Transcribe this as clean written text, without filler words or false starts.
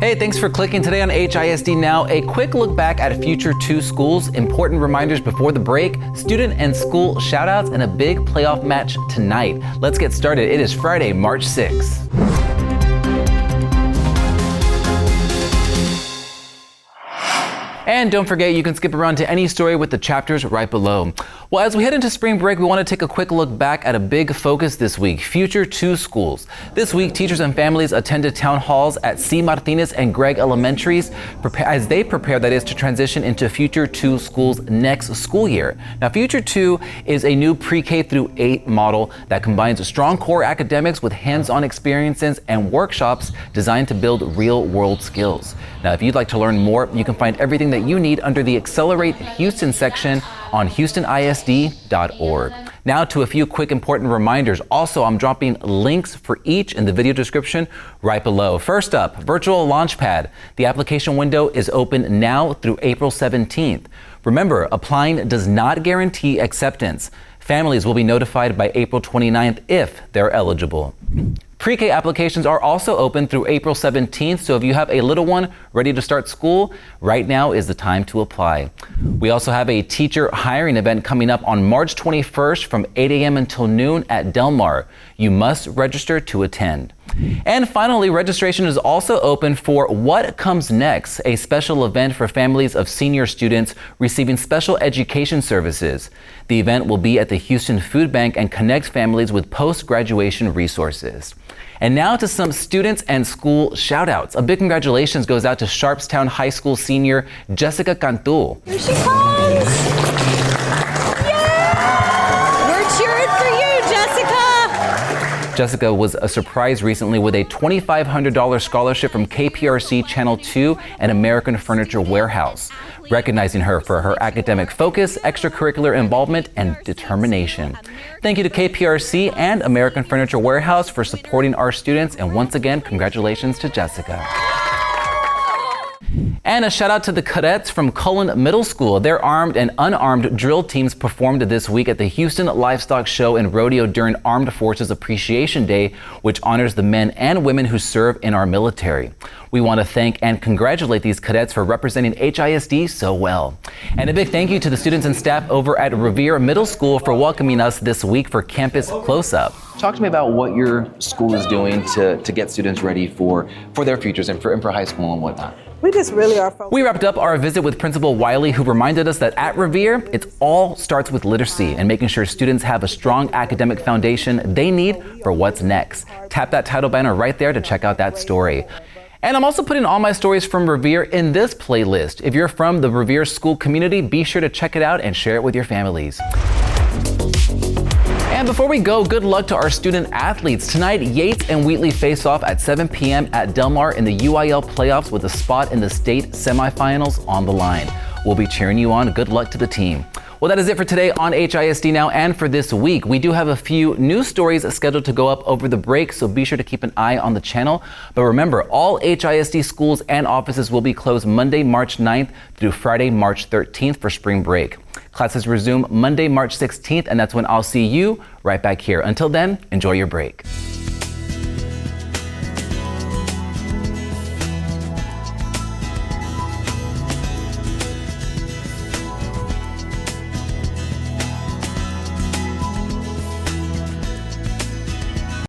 Hey, thanks for clicking today on HISD Now. A quick look back at Future 2 schools, important reminders before the break, student and school shoutouts, and a big playoff match tonight. Let's get started. It is Friday, March 6th. And don't forget, you can skip around to any story with the chapters right below. Well, as we head into spring break, we want to take a quick look back at a big focus this week, Future 2 schools. This week, teachers and families attended town halls at C. Martinez and Gregg Elementaries as they prepare, that is, to transition into Future 2 schools next school year. Now, Future 2 is a new pre-K through 8 model that combines strong core academics with hands-on experiences and workshops designed to build real-world skills. Now, if you'd like to learn more, you can find everything that you need under the Accelerate Houston section on houstonisd.org. Now to a few quick important reminders. Also, I'm dropping links for each in the video description right below. First up, virtual Launchpad. The application window is open now through April 17th. Remember, applying does not guarantee acceptance. Families will be notified by April 29th if they're eligible. Pre-K applications are also open through April 17th, so if you have a little one ready to start school, right now is the time to apply. We also have a teacher hiring event coming up on March 21st from 8 a.m. until noon at Del Mar. You must register to attend. And finally, registration is also open for What Comes Next, a special event for families of senior students receiving special education services. The event will be at the Houston Food Bank and connect families with post-graduation resources. And now to some students and school shout-outs. A big congratulations goes out to Sharpstown High School senior Jessica Cantu. Here she comes! Yay! We're cheering for you, Jessica! Jessica was a surprise recently with a $2,500 scholarship from KPRC Channel 2 and American Furniture Warehouse, recognizing her for her academic focus, extracurricular involvement, and determination. Thank you to KPRC and American Furniture Warehouse for supporting our students, and once again, congratulations to Jessica. And a shout out to the cadets from Cullen Middle School. Their armed and unarmed drill teams performed this week at the Houston Livestock Show and Rodeo during Armed Forces Appreciation Day, which honors the men and women who serve in our military. We want to thank and congratulate these cadets for representing HISD so well. And a big thank you to the students and staff over at Revere Middle School for welcoming us this week for Campus Close-Up. Talk to me about what your school is doing to get students ready for their futures and for high school and whatnot. We just really are focused. We wrapped up our visit with Principal Wheatley, who reminded us that at Revere, it all starts with literacy and making sure students have a strong academic foundation they need for what's next. Tap that title banner right there to check out that story. And I'm also putting all my stories from Revere in this playlist. If you're from the Revere school community, be sure to check it out and share it with your families. And before we go, good luck to our student athletes. Tonight, Yates and Wheatley face off at 7 p.m. at Del Mar in the UIL playoffs with a spot in the state semifinals on the line. We'll be cheering you on. Good luck to the team. Well, that is it for today on HISD Now and for this week. We do have a few news stories scheduled to go up over the break, so be sure to keep an eye on the channel. But remember, all HISD schools and offices will be closed Monday, March 9th through Friday, March 13th for spring break. Classes resume Monday, March 16th, and that's when I'll see you right back here. Until then, enjoy your break.